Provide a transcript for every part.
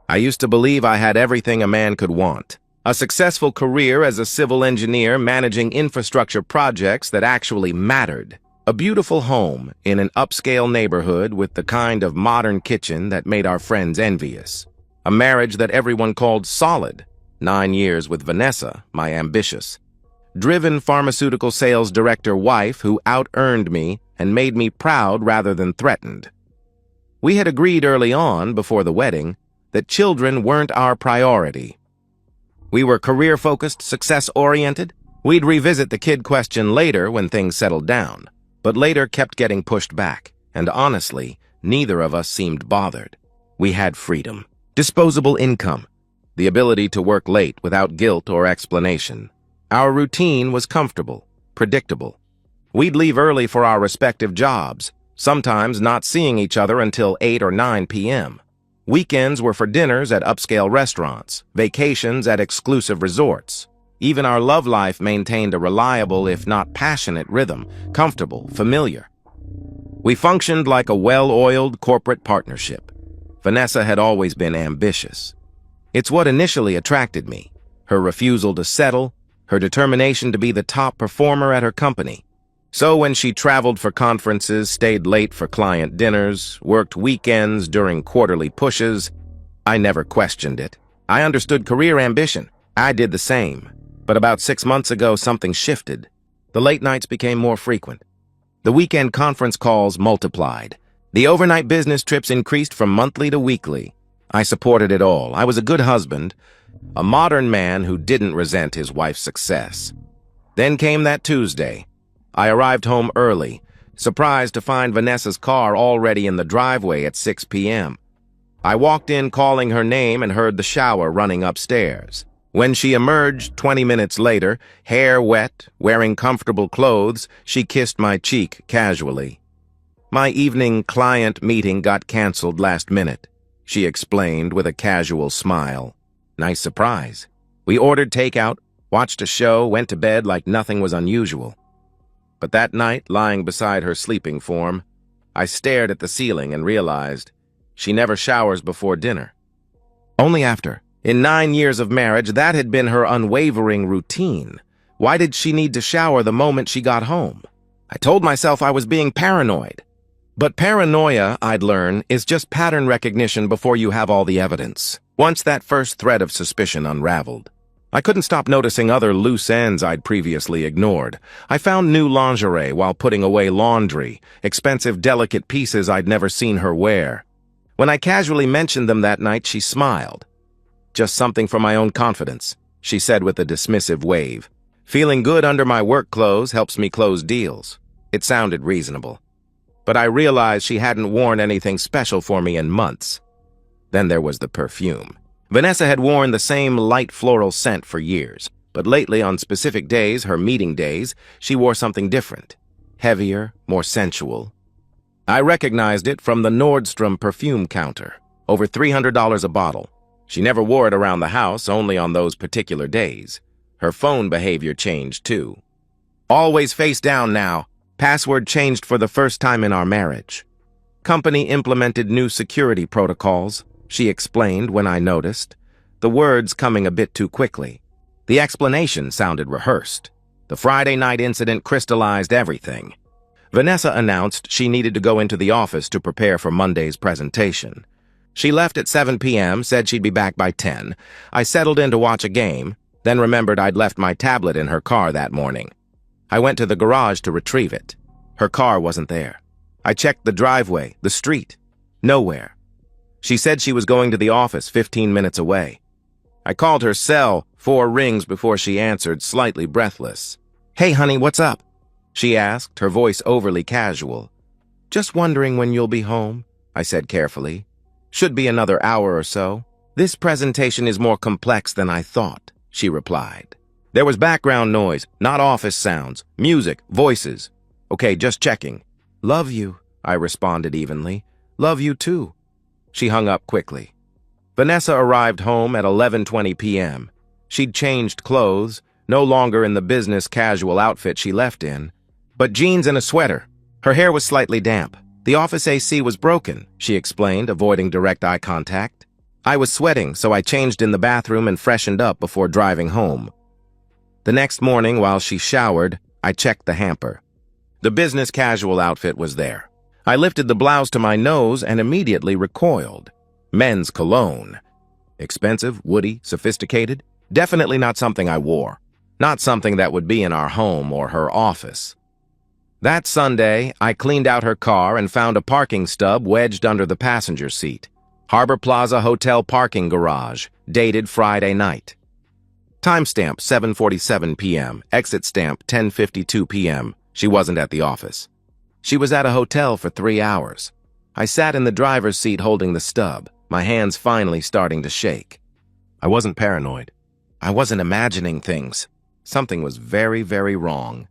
I used to believe I had everything a man could want. A successful career as a civil engineer managing infrastructure projects that actually mattered. A beautiful home in an upscale neighborhood with the kind of modern kitchen that made our friends envious. A marriage that everyone called solid. 9 years with Vanessa, my ambitious, driven pharmaceutical sales director wife who out-earned me and made me proud rather than threatened. We had agreed early on, before the wedding, that children weren't our priority. We were career-focused, success-oriented. We'd revisit the kid question later when things settled down, but later kept getting pushed back, and honestly, neither of us seemed bothered. We had freedom, disposable income, the ability to work late without guilt or explanation. Our routine was comfortable, predictable. We'd leave early for our respective jobs, sometimes not seeing each other until 8 or 9 p.m. Weekends were for dinners at upscale restaurants, vacations at exclusive resorts. Even our love life maintained a reliable, if not passionate, rhythm, comfortable, familiar. We functioned like a well-oiled corporate partnership. Vanessa had always been ambitious. It's what initially attracted me, her refusal to settle, her determination to be the top performer at her company. So when she traveled for conferences, stayed late for client dinners, worked weekends during quarterly pushes, I never questioned it. I understood career ambition. I did the same. But about 6 months ago, something shifted. The late nights became more frequent. The weekend conference calls multiplied. The overnight business trips increased from monthly to weekly. I supported it all. I was a good husband, a modern man who didn't resent his wife's success. Then came that Tuesday. I arrived home early, surprised to find Vanessa's car already in the driveway at 6 p.m. I walked in calling her name and heard the shower running upstairs. When she emerged 20 minutes later, hair wet, wearing comfortable clothes, she kissed my cheek casually. My evening client meeting got canceled last minute, she explained with a casual smile. Nice surprise. We ordered takeout, watched a show, went to bed like nothing was unusual. But that night, lying beside her sleeping form, I stared at the ceiling and realized she never showers before dinner. Only after. In 9 years of marriage, that had been her unwavering routine. Why did she need to shower the moment she got home? I told myself I was being paranoid. But paranoia, I'd learn, is just pattern recognition before you have all the evidence. Once that first thread of suspicion unraveled, I couldn't stop noticing other loose ends I'd previously ignored. I found new lingerie while putting away laundry, expensive, delicate pieces I'd never seen her wear. When I casually mentioned them that night, she smiled. Just something for my own confidence, she said with a dismissive wave. Feeling good under my work clothes helps me close deals. It sounded reasonable. But I realized she hadn't worn anything special for me in months. Then there was the perfume. Vanessa had worn the same light floral scent for years, but lately on specific days, her meeting days, she wore something different. Heavier, more sensual. I recognized it from the Nordstrom perfume counter. Over $300 a bottle. She never wore it around the house, only on those particular days. Her phone behavior changed, too. Always face down now. Password changed for the first time in our marriage. Company implemented new security protocols, she explained when I noticed, the words coming a bit too quickly. The explanation sounded rehearsed. The Friday night incident crystallized everything. Vanessa announced she needed to go into the office to prepare for Monday's presentation. She left at 7 p.m., said she'd be back by 10. I settled in to watch a game, then remembered I'd left my tablet in her car that morning. I went to the garage to retrieve it. Her car wasn't there. I checked the driveway, the street. Nowhere. She said she was going to the office 15 minutes away. I called her cell 4 rings before she answered, slightly breathless. "Hey, honey, what's up?" she asked, her voice overly casual. "Just wondering when you'll be home," I said carefully. "Should be another hour or so." "This presentation is more complex than I thought," she replied. There was background noise, not office sounds, music, voices. "Okay, just checking." "Love you," I responded evenly. "Love you too." She hung up quickly. Vanessa arrived home at 11:20 p.m. She'd changed clothes, no longer in the business casual outfit she left in, but jeans and a sweater. Her hair was slightly damp. The office AC was broken, she explained, avoiding direct eye contact. I was sweating, so I changed in the bathroom and freshened up before driving home. The next morning, while she showered, I checked the hamper. The business casual outfit was there. I lifted the blouse to my nose and immediately recoiled. Men's cologne. Expensive, woody, sophisticated. Definitely not something I wore. Not something that would be in our home or her office. That Sunday, I cleaned out her car and found a parking stub wedged under the passenger seat. Harbor Plaza Hotel parking garage, dated Friday night. Timestamp 7:47 p.m., exit stamp 10:52 p.m. She wasn't at the office. She was at a hotel for 3 hours. I sat in the driver's seat holding the stub, my hands finally starting to shake. I wasn't paranoid. I wasn't imagining things. Something was very, very wrong.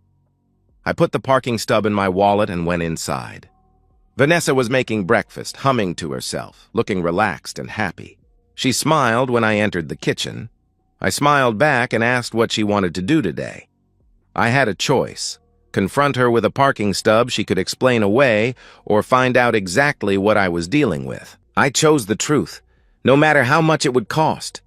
I put the parking stub in my wallet and went inside. Vanessa was making breakfast, humming to herself, looking relaxed and happy. She smiled when I entered the kitchen. I smiled back and asked what she wanted to do today. I had a choice. Confront her with a parking stub she could explain away, or find out exactly what I was dealing with. I chose the truth, no matter how much it would cost.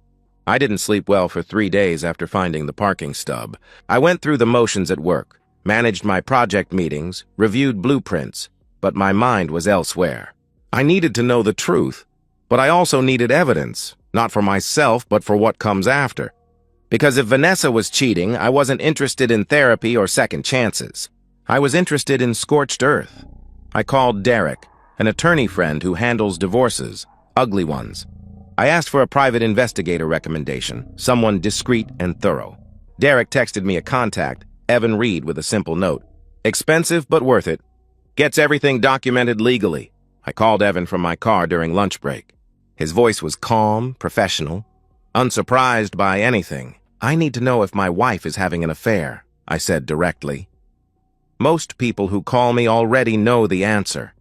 I didn't sleep well for 3 days after finding the parking stub. I went through the motions at work, managed my project meetings, reviewed blueprints, but my mind was elsewhere. I needed to know the truth, but I also needed evidence, not for myself, but for what comes after. Because if Vanessa was cheating, I wasn't interested in therapy or second chances. I was interested in scorched earth. I called Derek, an attorney friend who handles divorces, ugly ones. I asked for a private investigator recommendation, someone discreet and thorough. Derek texted me a contact, Evan Reed, with a simple note. Expensive, but worth it. Gets everything documented legally. I called Evan from my car during lunch break. His voice was calm, professional, unsurprised by anything. I need to know if my wife is having an affair, I said directly. Most people who call me already know the answer,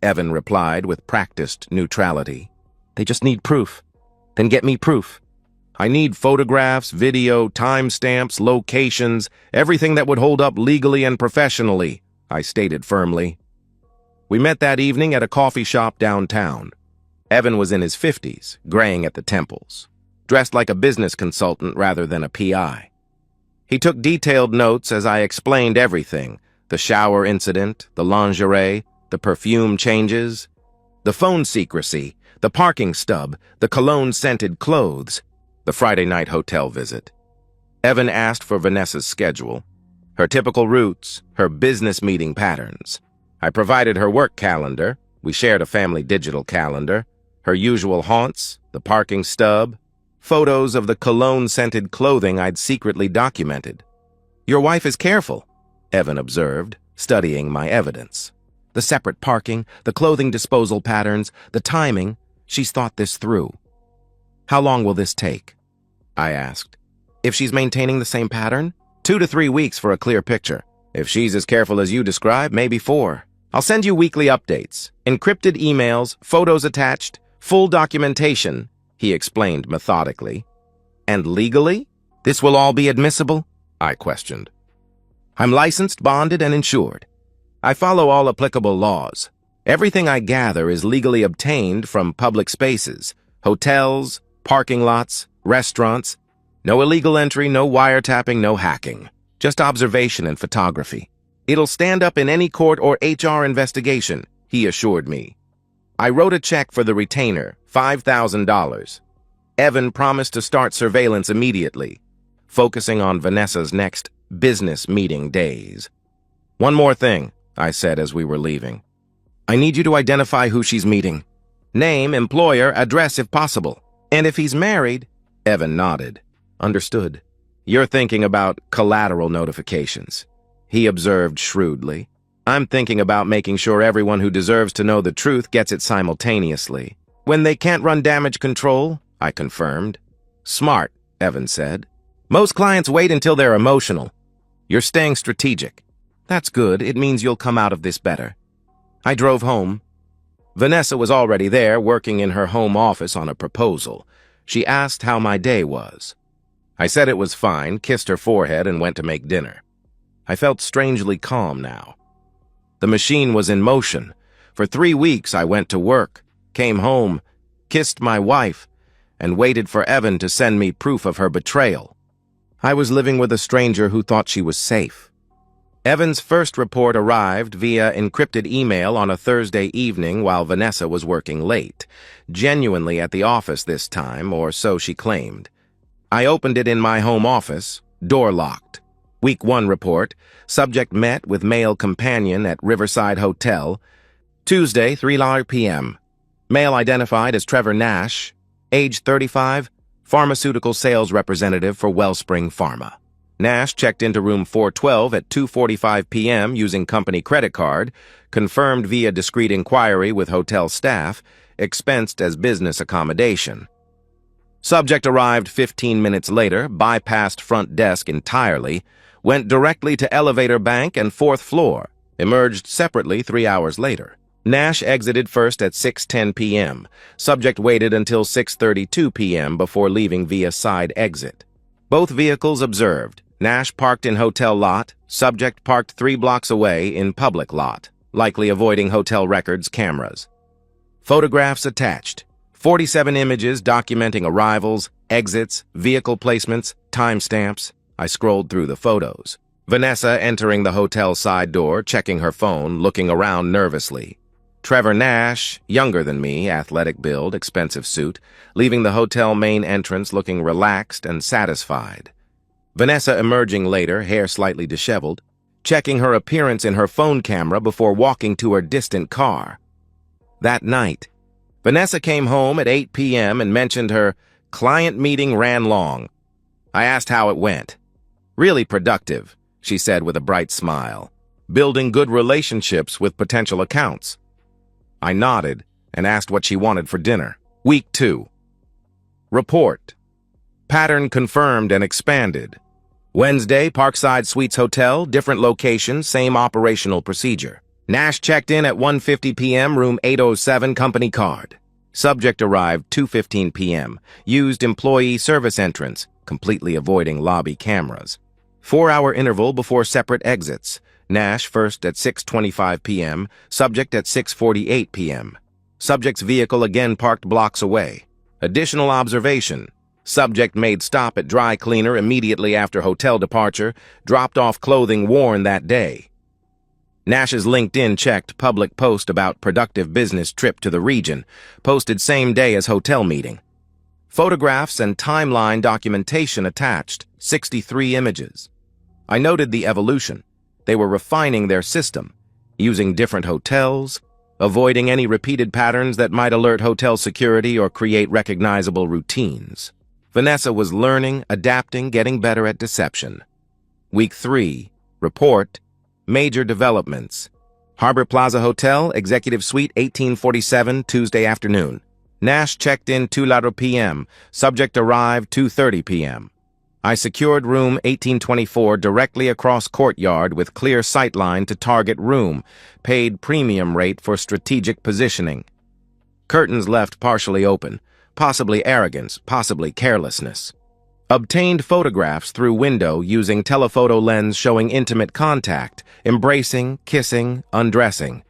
Evan replied with practiced neutrality. They just need proof. Then get me proof. I need photographs, video, timestamps, locations, everything that would hold up legally and professionally, I stated firmly. We met that evening at a coffee shop downtown. Evan was in his 50s, graying at the temples, dressed like a business consultant rather than a PI. He took detailed notes as I explained everything, the shower incident, the lingerie, the perfume changes, the phone secrecy, the parking stub, the cologne-scented clothes, the Friday night hotel visit. Evan asked for Vanessa's schedule, her typical routes, her business meeting patterns. I provided her work calendar, we shared a family digital calendar, her usual haunts, the parking stub, photos of the cologne-scented clothing I'd secretly documented. Your wife is careful, Evan observed, studying my evidence. The separate parking, the clothing disposal patterns, the timing, she's thought this through. How long will this take? I asked. If she's maintaining the same pattern? 2 to 3 weeks for a clear picture. If she's as careful as you describe, maybe 4. I'll send you weekly updates, encrypted emails, photos attached, full documentation, he explained methodically. And legally? This will all be admissible? I questioned. I'm licensed, bonded, and insured. I follow all applicable laws. Everything I gather is legally obtained from public spaces, hotels, parking lots, restaurants. No illegal entry, no wiretapping, no hacking. Just observation and photography. It'll stand up in any court or HR investigation, he assured me. I wrote a check for the retainer, $5,000. Evan promised to start surveillance immediately, focusing on Vanessa's next business meeting days. One more thing, I said as we were leaving. I need you to identify who she's meeting. Name, employer, address if possible. And if he's married, Evan nodded. Understood. You're thinking about collateral notifications, he observed shrewdly. I'm thinking about making sure everyone who deserves to know the truth gets it simultaneously. When they can't run damage control, I confirmed. Smart, Evan said. Most clients wait until they're emotional. You're staying strategic. That's good. It means you'll come out of this better. I drove home. Vanessa was already there, working in her home office on a proposal. She asked how my day was. I said it was fine, kissed her forehead, and went to make dinner. I felt strangely calm now. The machine was in motion. For 3 weeks I went to work, came home, kissed my wife, and waited for Evan to send me proof of her betrayal. I was living with a stranger who thought she was safe. Evan's first report arrived via encrypted email on a Thursday evening while Vanessa was working late, genuinely at the office this time, or so she claimed. I opened it in my home office, door locked. Week 1 report, subject met with male companion at Riverside Hotel, Tuesday, 3 p.m. Male identified as Trevor Nash, age 35, pharmaceutical sales representative for Wellspring Pharma. Nash checked into room 412 at 2:45 p.m. using company credit card, confirmed via discreet inquiry with hotel staff, expensed as business accommodation. Subject arrived 15 minutes later, bypassed front desk entirely, went directly to elevator bank and 4th floor, emerged separately 3 hours later. Nash exited first at 6:10 p.m. Subject waited until 6:32 p.m. before leaving via side exit. Both vehicles observed. Nash parked in hotel lot, subject parked 3 blocks away in public lot, likely avoiding hotel records cameras. Photographs attached. 47 images documenting arrivals, exits, vehicle placements, timestamps. I scrolled through the photos. Vanessa entering the hotel side door, checking her phone, looking around nervously. Trevor Nash, younger than me, athletic build, expensive suit, leaving the hotel main entrance looking relaxed and satisfied. Vanessa emerging later, hair slightly disheveled, checking her appearance in her phone camera before walking to her distant car. That night, Vanessa came home at 8 p.m. and mentioned her client meeting ran long. I asked how it went. Really productive, she said with a bright smile. Building good relationships with potential accounts. I nodded and asked what she wanted for dinner. Week 2. Report. Pattern confirmed and expanded. Wednesday, Parkside Suites Hotel, different location, same operational procedure. Nash checked in at 1:50 p.m., room 807, company card. Subject arrived 2:15 p.m., used employee service entrance, completely avoiding lobby cameras. 4-hour interval before separate exits. Nash first at 6:25 p.m., subject at 6:48 p.m. Subject's vehicle again parked blocks away. Additional observation. Subject made stop at dry cleaner immediately after hotel departure, dropped off clothing worn that day. Nash's LinkedIn checked public post about productive business trip to the region, posted same day as hotel meeting. Photographs and timeline documentation attached, 63 images. I noted the evolution. They were refining their system, using different hotels, avoiding any repeated patterns that might alert hotel security or create recognizable routines. Vanessa was learning, adapting, getting better at deception. Week 3. Report. Major developments. Harbor Plaza Hotel, Executive Suite 1847, Tuesday afternoon. Nash checked in 2 p.m. Subject arrived 2:30 p.m. I secured room 1824 directly across courtyard with clear sightline to target room, paid premium rate for strategic positioning. Curtains left partially open. Possibly arrogance, possibly carelessness. Obtained photographs through window using telephoto lens showing intimate contact, embracing, kissing, undressing.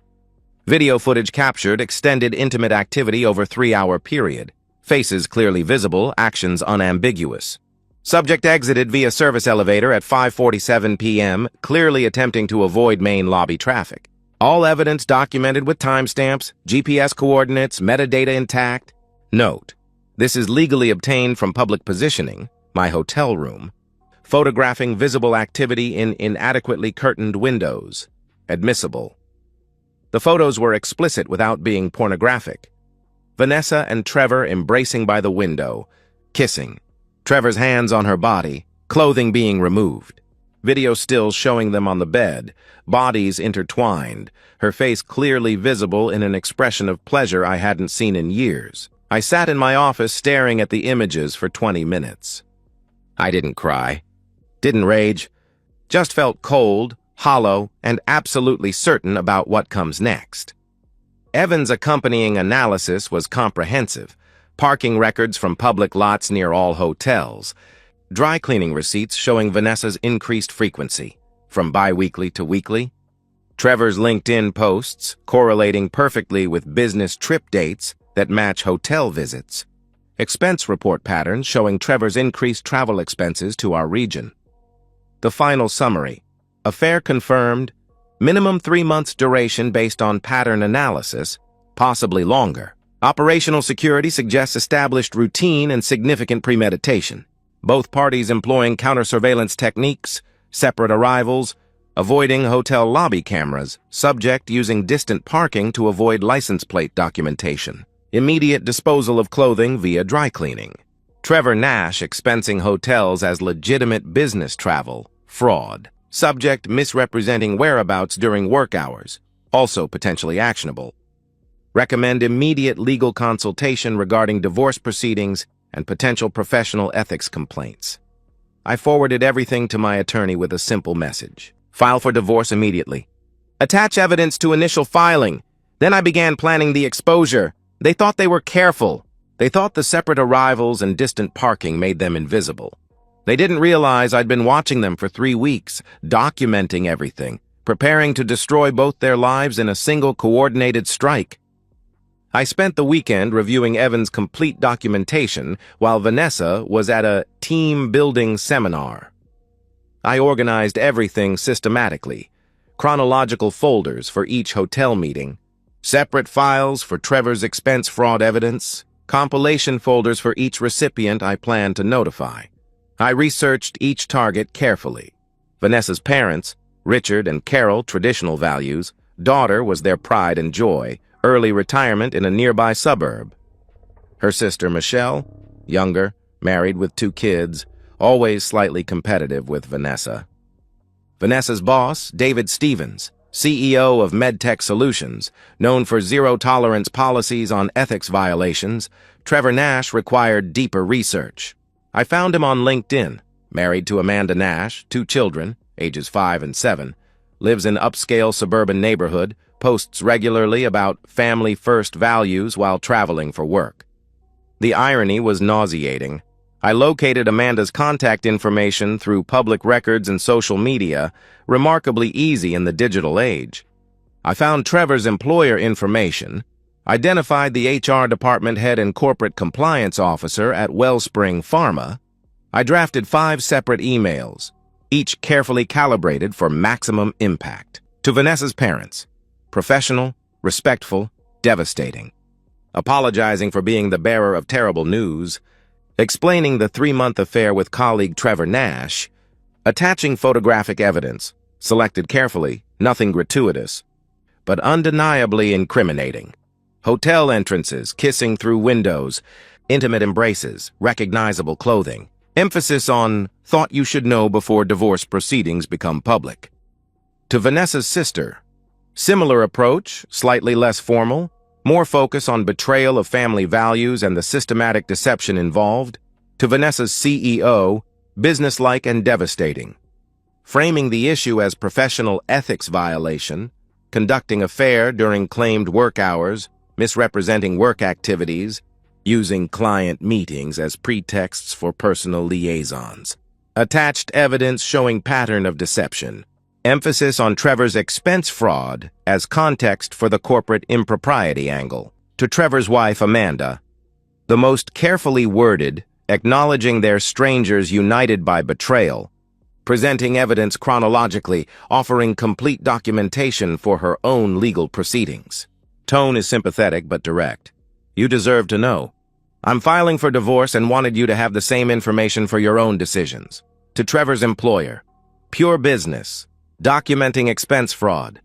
Video footage captured extended intimate activity over 3-hour period. Faces clearly visible, actions unambiguous. Subject exited via service elevator at 5:47 p.m., clearly attempting to avoid main lobby traffic. All evidence documented with timestamps, GPS coordinates, metadata intact. Note, this is legally obtained from public positioning, my hotel room, photographing visible activity in inadequately curtained windows. Admissible. The photos were explicit without being pornographic. Vanessa and Trevor embracing by the window, kissing. Trevor's hands on her body, clothing being removed. Video stills showing them on the bed, bodies intertwined, her face clearly visible in an expression of pleasure I hadn't seen in years. I sat in my office staring at the images for 20 minutes. I didn't cry, didn't rage, just felt cold, hollow, and absolutely certain about what comes next. Evan's accompanying analysis was comprehensive. Parking records from public lots near all hotels. Dry cleaning receipts showing Vanessa's increased frequency, from bi-weekly to weekly. Trevor's LinkedIn posts correlating perfectly with business trip dates that match hotel visits. expense report patterns showing Trevor's increased travel expenses to our region. The final summary: affair confirmed, minimum 3 months duration based on pattern analysis, possibly longer. Operational security suggests established routine and significant premeditation. Both parties employing counter-surveillance techniques, separate arrivals, avoiding hotel lobby cameras, subject using distant parking to avoid license plate documentation. Immediate disposal of clothing via dry cleaning. Trevor Nash expensing hotels as legitimate business travel, fraud. Subject misrepresenting whereabouts during work hours, also potentially actionable. Recommend immediate legal consultation regarding divorce proceedings and potential professional ethics complaints. I forwarded everything to my attorney with a simple message. File for divorce immediately. Attach evidence to initial filing. Then I began planning the exposure. They thought they were careful. They thought the separate arrivals and distant parking made them invisible. They didn't realize I'd been watching them for 3 weeks, documenting everything, preparing to destroy both their lives in a single coordinated strike. I spent the weekend reviewing Evan's complete documentation while Vanessa was at a team-building seminar. I organized everything systematically, chronological folders for each hotel meeting, separate files for Trevor's expense fraud evidence, compilation folders for each recipient I planned to notify. I researched each target carefully. Vanessa's parents, Richard and Carol, traditional values. Daughter was their pride and joy, early retirement in a nearby suburb. Her sister Michelle, younger, married with 2 kids, always slightly competitive with Vanessa. Vanessa's boss, David Stevens, CEO of MedTech Solutions, known for zero-tolerance policies on ethics violations. Trevor Nash required deeper research. I found him on LinkedIn, married to Amanda Nash, 2 children, ages 5 and 7, lives in upscale suburban neighborhood, posts regularly about family-first values while traveling for work. The irony was nauseating. I located Amanda's contact information through public records and social media, remarkably easy in the digital age. I found Trevor's employer information, identified the HR department head and corporate compliance officer at Wellspring Pharma. I drafted 5 separate emails, each carefully calibrated for maximum impact. To Vanessa's parents, professional, respectful, devastating. Apologizing for being the bearer of terrible news, explaining the 3-month affair with colleague Trevor Nash, attaching photographic evidence, selected carefully, nothing gratuitous, but undeniably incriminating. Hotel entrances, kissing through windows, intimate embraces, recognizable clothing. Emphasis on thought you should know before divorce proceedings become public. To Vanessa's sister, similar approach, slightly less formal, more focus on betrayal of family values and the systematic deception involved. To Vanessa's CEO, businesslike and devastating. Framing the issue as professional ethics violation, conducting affair during claimed work hours, misrepresenting work activities, using client meetings as pretexts for personal liaisons. Attached evidence showing pattern of deception. Emphasis on Trevor's expense fraud as context for the corporate impropriety angle. To Trevor's wife, Amanda, the most carefully worded, acknowledging they're strangers united by betrayal, presenting evidence chronologically, offering complete documentation for her own legal proceedings. Tone is sympathetic but direct. You deserve to know. I'm filing for divorce and wanted you to have the same information for your own decisions. To Trevor's employer, pure business, documenting expense fraud.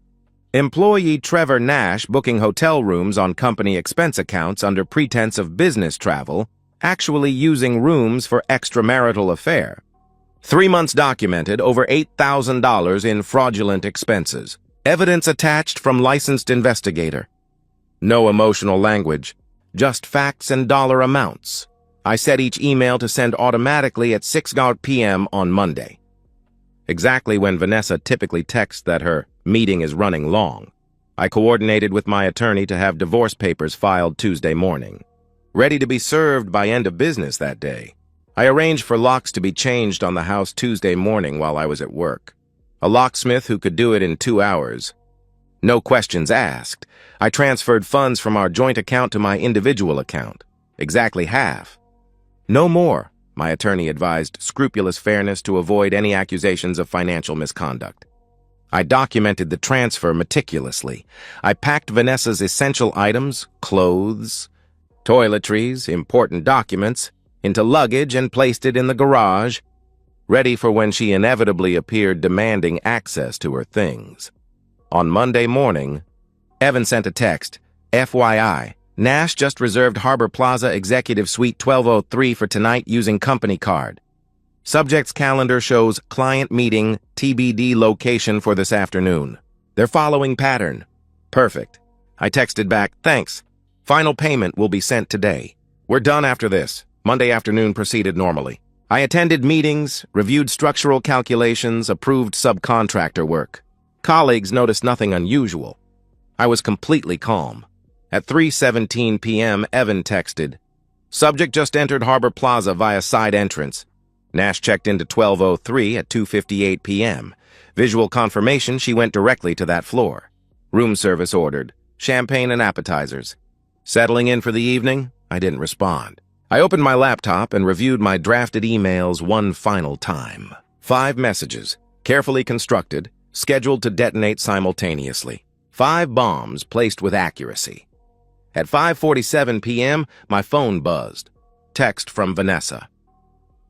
Employee Trevor Nash booking hotel rooms on company expense accounts under pretense of business travel, actually using rooms for extramarital affair. 3 months documented, over $8,000 in fraudulent expenses. Evidence attached from licensed investigator. No emotional language, just facts and dollar amounts. I set each email to send automatically at 6 p.m. on Monday. Exactly when Vanessa typically texts that her meeting is running long. I coordinated with my attorney to have divorce papers filed Tuesday morning. Ready to be served by end of business that day. I arranged for locks to be changed on the house Tuesday morning while I was at work. A locksmith who could do it in 2 hours. No questions asked. I transferred funds from our joint account to my individual account. Exactly half. No more, my attorney advised scrupulous fairness to avoid any accusations of financial misconduct. I documented the transfer meticulously. I packed Vanessa's essential items, clothes, toiletries, important documents, into luggage and placed it in the garage, ready for when she inevitably appeared demanding access to her things. On Monday morning, Evan sent a text, FYI, Nash just reserved Harbor Plaza Executive Suite 1203 for tonight using company card. Subject's calendar shows client meeting TBD location for this afternoon. They're following pattern. Perfect. I texted back, thanks. Final payment will be sent today. We're done after this. Monday afternoon proceeded normally. I attended meetings, reviewed structural calculations, approved subcontractor work. Colleagues noticed nothing unusual. I was completely calm. At 3:17 p.m., Evan texted, subject just entered Harbor Plaza via side entrance. Nash checked into 1203 at 2:58 p.m. Visual confirmation she went directly to that floor. Room service ordered. Champagne and appetizers. Settling in for the evening? I didn't respond. I opened my laptop and reviewed my drafted emails one final time. 5 messages, carefully constructed, scheduled to detonate simultaneously. 5 bombs placed with accuracy. At 5:47 p.m., my phone buzzed. Text from Vanessa.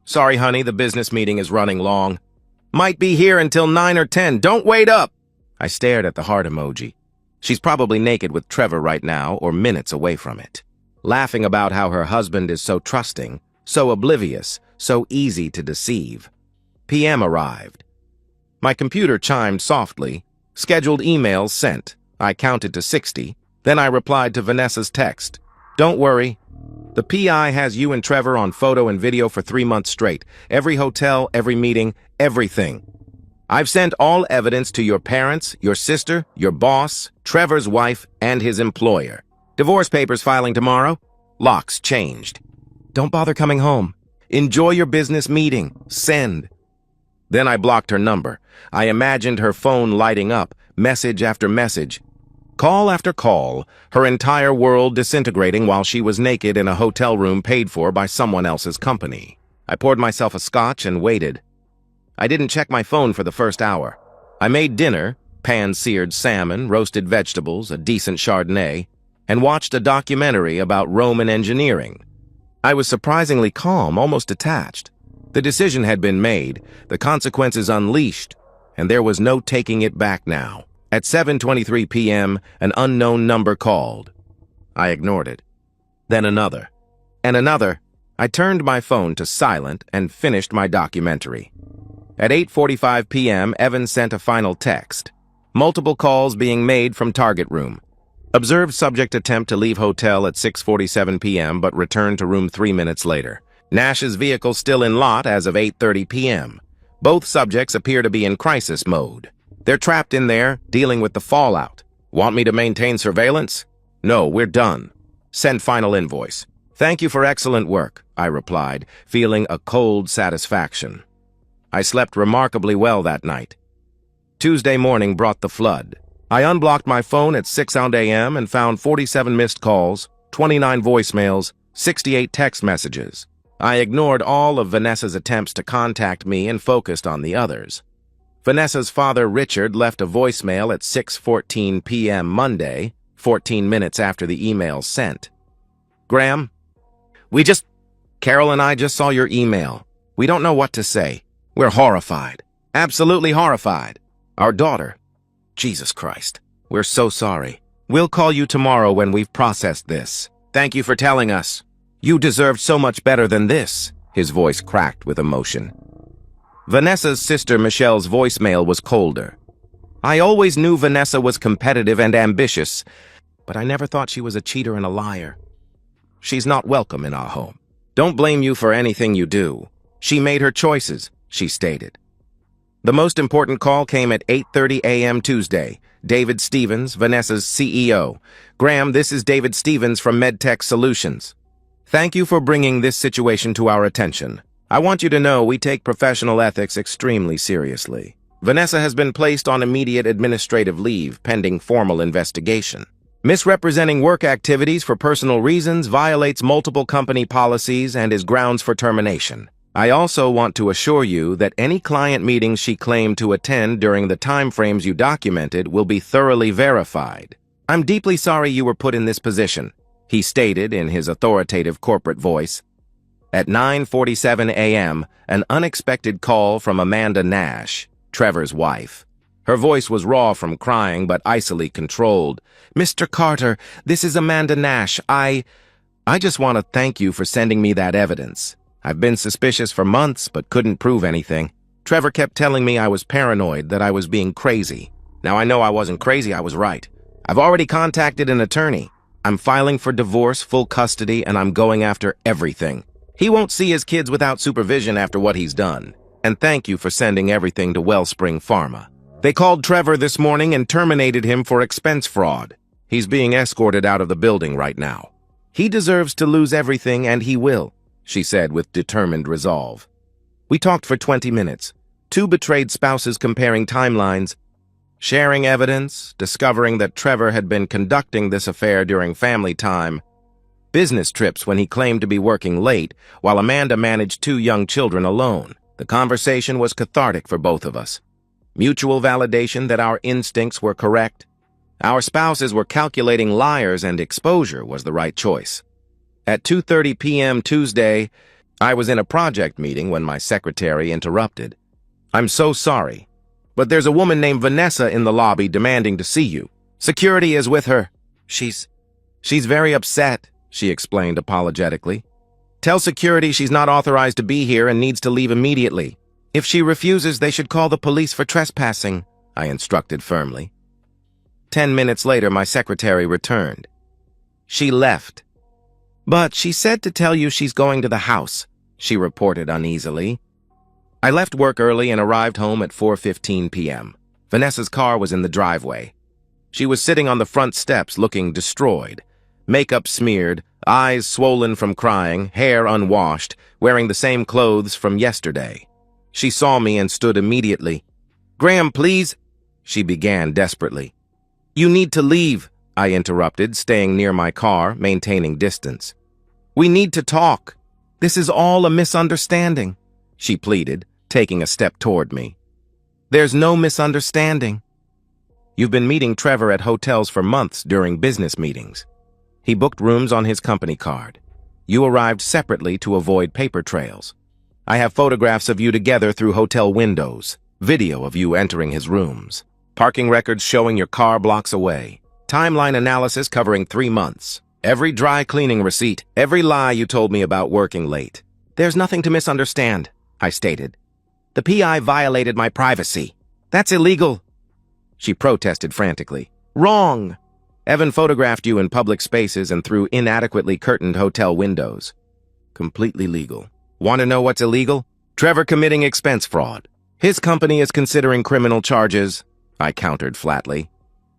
Sorry, honey, the business meeting is running long. Might be here until 9 or 10. Don't wait up! I stared at the heart emoji. She's probably naked with Trevor right now or minutes away from it, laughing about how her husband is so trusting, so oblivious, so easy to deceive. PM arrived. My computer chimed softly. Scheduled emails sent. I counted to 60. Then I replied to Vanessa's text. Don't worry. The PI has you and Trevor on photo and video for 3 months straight. Every hotel, every meeting, everything. I've sent all evidence to your parents, your sister, your boss, Trevor's wife, and his employer. Divorce papers filing tomorrow. Locks changed. Don't bother coming home. Enjoy your business meeting. Send. Then I blocked her number. I imagined her phone lighting up, message after message. Call after call, her entire world disintegrating while she was naked in a hotel room paid for by someone else's company. I poured myself a scotch and waited. I didn't check my phone for the first hour. I made dinner, pan-seared salmon, roasted vegetables, a decent Chardonnay, and watched a documentary about Roman engineering. I was surprisingly calm, almost detached. The decision had been made, the consequences unleashed, and there was no taking it back now. At 7:23 p.m., an unknown number called. I ignored it. Then another. And another. I turned my phone to silent and finished my documentary. At 8:45 p.m., Evan sent a final text. Multiple calls being made from target room. Observed subject attempt to leave hotel at 6:47 p.m. but returned to room 3 minutes later. Nash's vehicle still in lot as of 8:30 p.m. Both subjects appear to be in crisis mode. They're trapped in there, dealing with the fallout. Want me to maintain surveillance? No, we're done. Send final invoice. Thank you for excellent work, I replied, feeling a cold satisfaction. I slept remarkably well that night. Tuesday morning brought the flood. I unblocked my phone at 6 a.m. and found 47 missed calls, 29 voicemails, 68 text messages. I ignored all of Vanessa's attempts to contact me and focused on the others. Vanessa's father, Richard, left a voicemail at 6:14 p.m. Monday, 14 minutes after the email sent. Graham, Carol and I just saw your email. We don't know what to say. We're horrified. Absolutely horrified. Our daughter. Jesus Christ. We're so sorry. We'll call you tomorrow when we've processed this. Thank you for telling us. You deserved so much better than this. His voice cracked with emotion. Vanessa's sister Michelle's voicemail was colder. I always knew Vanessa was competitive and ambitious, but I never thought she was a cheater and a liar. She's not welcome in our home. Don't blame you for anything you do. She made her choices, she stated. The most important call came at 8:30 a.m. Tuesday. David Stevens, Vanessa's CEO. Graham, this is David Stevens from MedTech Solutions. Thank you for bringing this situation to our attention. I want you to know we take professional ethics extremely seriously. Vanessa has been placed on immediate administrative leave pending formal investigation. Misrepresenting work activities for personal reasons violates multiple company policies and is grounds for termination. I also want to assure you that any client meetings she claimed to attend during the timeframes you documented will be thoroughly verified. I'm deeply sorry you were put in this position, he stated in his authoritative corporate voice. At 9:47 a.m., an unexpected call from Amanda Nash, Trevor's wife. Her voice was raw from crying but icily controlled. "Mr. Carter, this is Amanda Nash. I just want to thank you for sending me that evidence. I've been suspicious for months but couldn't prove anything. Trevor kept telling me I was paranoid, that I was being crazy. Now I know I wasn't crazy, I was right. I've already contacted an attorney. I'm filing for divorce, full custody, and I'm going after everything. He won't see his kids without supervision after what he's done. And thank you for sending everything to Wellspring Pharma. They called Trevor this morning and terminated him for expense fraud. He's being escorted out of the building right now. He deserves to lose everything, and he will," she said with determined resolve. We talked for 20 minutes, two betrayed spouses comparing timelines, sharing evidence, discovering that Trevor had been conducting this affair during family time, business trips when he claimed to be working late, while Amanda managed 2 young children alone. The conversation was cathartic for both of us. Mutual validation that our instincts were correct. Our spouses were calculating liars, and exposure was the right choice. At 2:30 p.m. Tuesday, I was in a project meeting when my secretary interrupted. "I'm so sorry, but there's a woman named Vanessa in the lobby demanding to see you. Security is with her. She's very upset," she explained apologetically. "Tell security she's not authorized to be here and needs to leave immediately. If she refuses, they should call the police for trespassing," I instructed firmly. 10 minutes later, my secretary returned. "She left. But she said to tell you she's going to the house," she reported uneasily. I left work early and arrived home at 4:15 p.m. Vanessa's car was in the driveway. She was sitting on the front steps looking destroyed. Makeup smeared, eyes swollen from crying, hair unwashed, wearing the same clothes from yesterday. She saw me and stood immediately. "Graham, please," she began desperately. "You need to leave," I interrupted, staying near my car, maintaining distance. "We need to talk. This is all a misunderstanding," she pleaded, taking a step toward me. "There's no misunderstanding. You've been meeting Trevor at hotels for months during business meetings. He booked rooms on his company card. You arrived separately to avoid paper trails. I have photographs of you together through hotel windows, video of you entering his rooms, parking records showing your car blocks away, timeline analysis covering 3 months, every dry cleaning receipt, every lie you told me about working late. There's nothing to misunderstand," I stated. "The PI violated my privacy. That's illegal," she protested frantically. "Wrong. Evan photographed you in public spaces and through inadequately curtained hotel windows. Completely legal. Want to know what's illegal? Trevor committing expense fraud. His company is considering criminal charges," I countered flatly.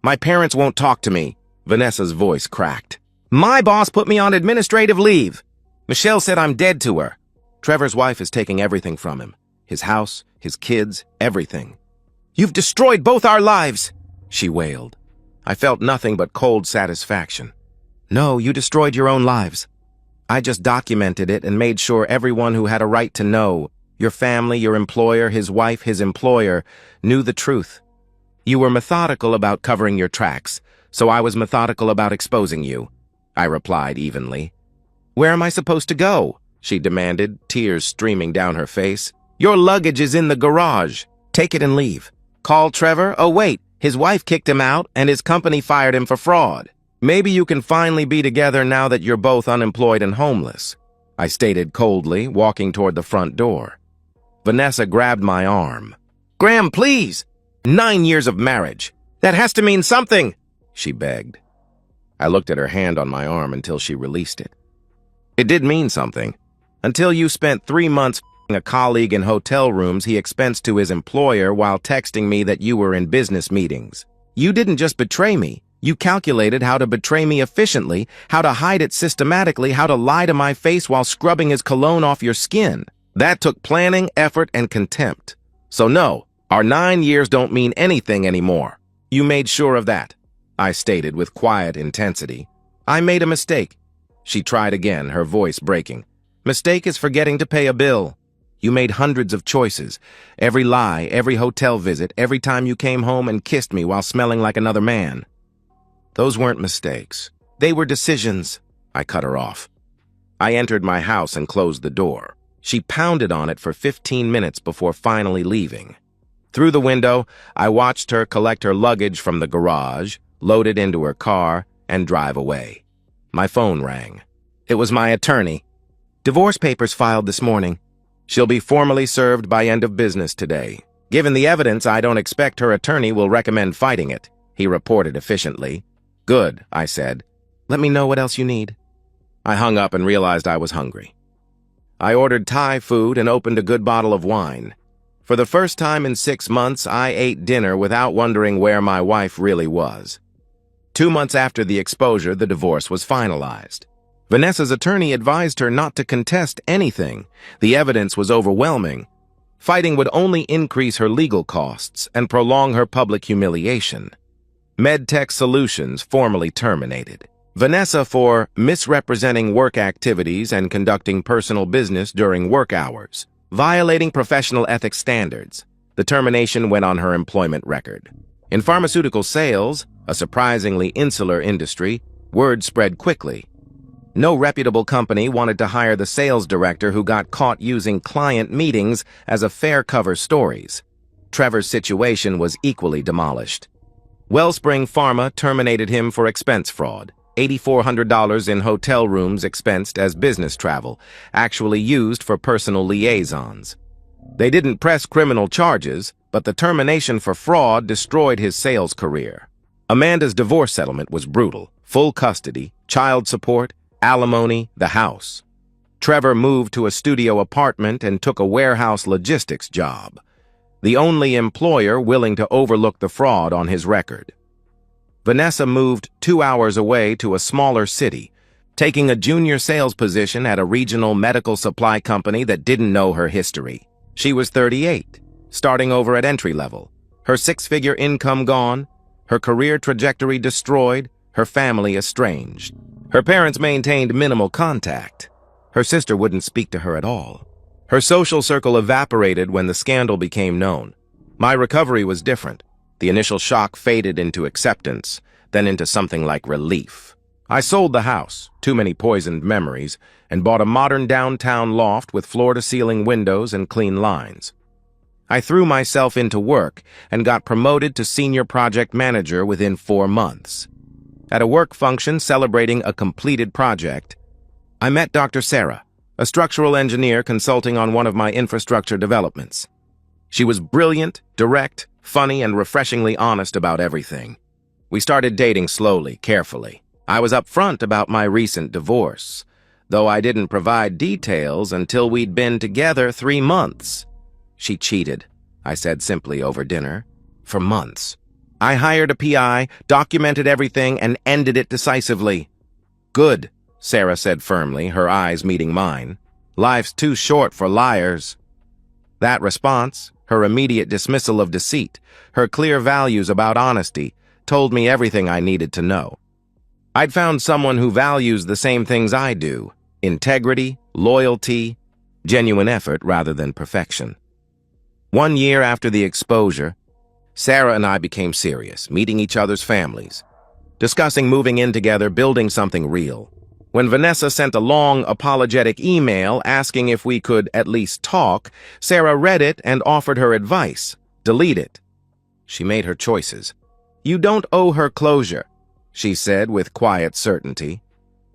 "My parents won't talk to me," Vanessa's voice cracked. "My boss put me on administrative leave. Michelle said I'm dead to her. Trevor's wife is taking everything from him. His house, his kids, everything. You've destroyed both our lives," she wailed. I felt nothing but cold satisfaction. "No, you destroyed your own lives. I just documented it and made sure everyone who had a right to know, your family, your employer, his wife, his employer, knew the truth. You were methodical about covering your tracks, so I was methodical about exposing you," I replied evenly. "Where am I supposed to go?" she demanded, tears streaming down her face. "Your luggage is in the garage. Take it and leave. Call Trevor? Oh, wait, his wife kicked him out and his company fired him for fraud. Maybe you can finally be together now that you're both unemployed and homeless," I stated coldly, walking toward the front door. Vanessa grabbed my arm. "Graham, please! 9 years of marriage. That has to mean something," she begged. I looked at her hand on my arm until she released it. "It did mean something. Until you spent 3 months f***ing a colleague in hotel rooms he expensed to his employer while texting me that you were in business meetings. You didn't just betray me. You calculated how to betray me efficiently, how to hide it systematically, how to lie to my face while scrubbing his cologne off your skin. That took planning, effort, and contempt. So no, our 9 years don't mean anything anymore. You made sure of that. I stated with quiet intensity. "I made a mistake." She tried again, her voice breaking. "Mistake is forgetting to pay a bill. You made hundreds of choices. Every lie, every hotel visit, every time you came home and kissed me while smelling like another man. Those weren't mistakes. They were decisions." I cut her off. I entered my house and closed the door. She pounded on it for 15 minutes before finally leaving. Through the window, I watched her collect her luggage from the garage, load it into her car, and drive away. My phone rang. It was my attorney. "Divorce papers filed this morning. She'll be formally served by end of business today. Given the evidence, I don't expect her attorney will recommend fighting it," he reported efficiently. "Good," I said. "Let me know what else you need." I hung up and realized I was hungry. I ordered Thai food and opened a good bottle of wine. For the first time in 6 months, I ate dinner without wondering where my wife really was. 2 months after the exposure, the divorce was finalized. Vanessa's attorney advised her not to contest anything. The evidence was overwhelming. Fighting would only increase her legal costs and prolong her public humiliation. MedTech Solutions formally terminated Vanessa for misrepresenting work activities and conducting personal business during work hours, violating professional ethics standards. The termination went on her employment record. In pharmaceutical sales, a surprisingly insular industry, word spread quickly. No reputable company wanted to hire the sales director who got caught using client meetings as affair cover stories. Trevor's situation was equally demolished. Wellspring Pharma terminated him for expense fraud, $8,400 in hotel rooms expensed as business travel, actually used for personal liaisons. They didn't press criminal charges, but the termination for fraud destroyed his sales career. Amanda's divorce settlement was brutal. Full custody, child support, alimony, the house. Trevor moved to a studio apartment and took a warehouse logistics job, the only employer willing to overlook the fraud on his record. Vanessa moved 2 hours away to a smaller city, taking a junior sales position at a regional medical supply company that didn't know her history. She was 38, starting over at entry level. Her 6-figure income gone, her career trajectory destroyed, her family estranged. Her parents maintained minimal contact. Her sister wouldn't speak to her at all. Her social circle evaporated when the scandal became known. My recovery was different. The initial shock faded into acceptance, then into something like relief. I sold the house, too many poisoned memories, and bought a modern downtown loft with floor-to-ceiling windows and clean lines. I threw myself into work and got promoted to senior project manager within 4 months. At a work function celebrating a completed project, I met Dr. Sarah, a structural engineer consulting on one of my infrastructure developments. She was brilliant, direct, funny, and refreshingly honest about everything. We started dating slowly, carefully. I was upfront about my recent divorce, though I didn't provide details until we'd been together 3 months. She cheated, I said simply over dinner, for months. I hired a PI, documented everything, and ended it decisively. "Good," Sarah said firmly, her eyes meeting mine. "Life's too short for liars." That response, her immediate dismissal of deceit, her clear values about honesty, told me everything I needed to know. I'd found someone who values the same things I do: integrity, loyalty, genuine effort rather than perfection. 1 year after the exposure, Sarah and I became serious, meeting each other's families, discussing moving in together, building something real. When Vanessa sent a long, apologetic email asking if we could at least talk, Sarah read it and offered her advice: delete it. She made her choices. "You don't owe her closure," she said with quiet certainty.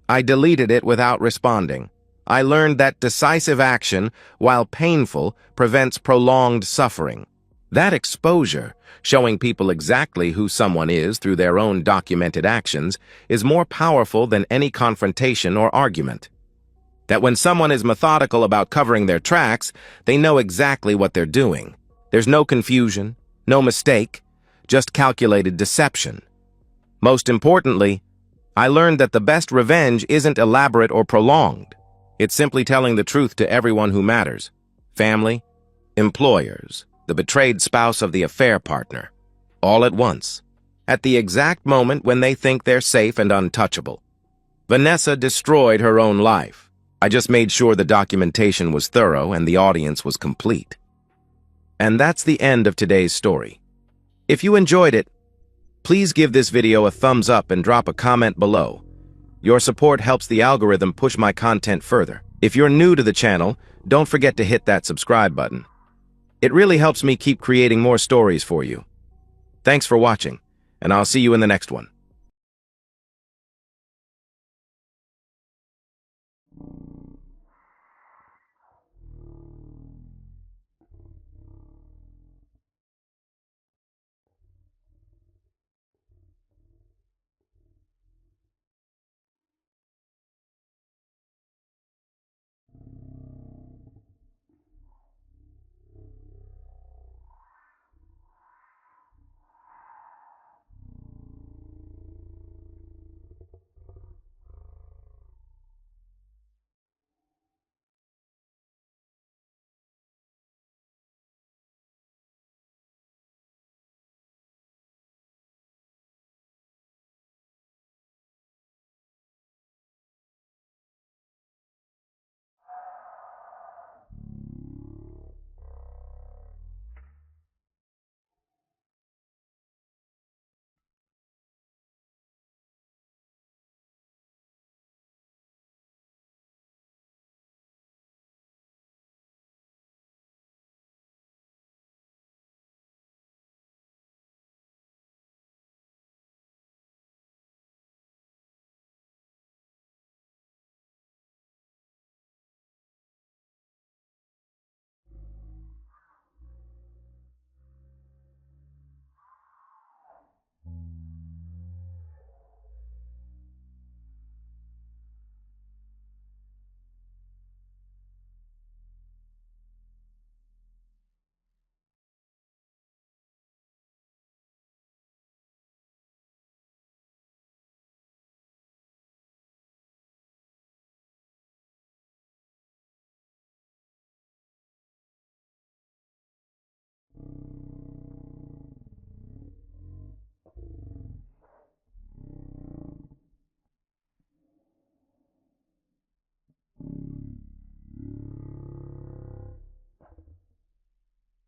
I deleted it without responding. I learned that decisive action, while painful, prevents prolonged suffering. That exposure, showing people exactly who someone is through their own documented actions, is more powerful than any confrontation or argument. That when someone is methodical about covering their tracks, they know exactly what they're doing. There's no confusion, no mistake, just calculated deception. Most importantly, I learned that the best revenge isn't elaborate or prolonged. It's simply telling the truth to everyone who matters: family, employers, the betrayed spouse of the affair partner, all at once. at the exact moment when they think they're safe and untouchable. Vanessa destroyed her own life. I just made sure the documentation was thorough and the audience was complete. And that's the end of today's story. If you enjoyed it, please give this video a thumbs up and drop a comment below. Your support helps the algorithm push my content further. If you're new to the channel, don't forget to hit that subscribe button. It really helps me keep creating more stories for you. Thanks for watching, and I'll see you in the next one.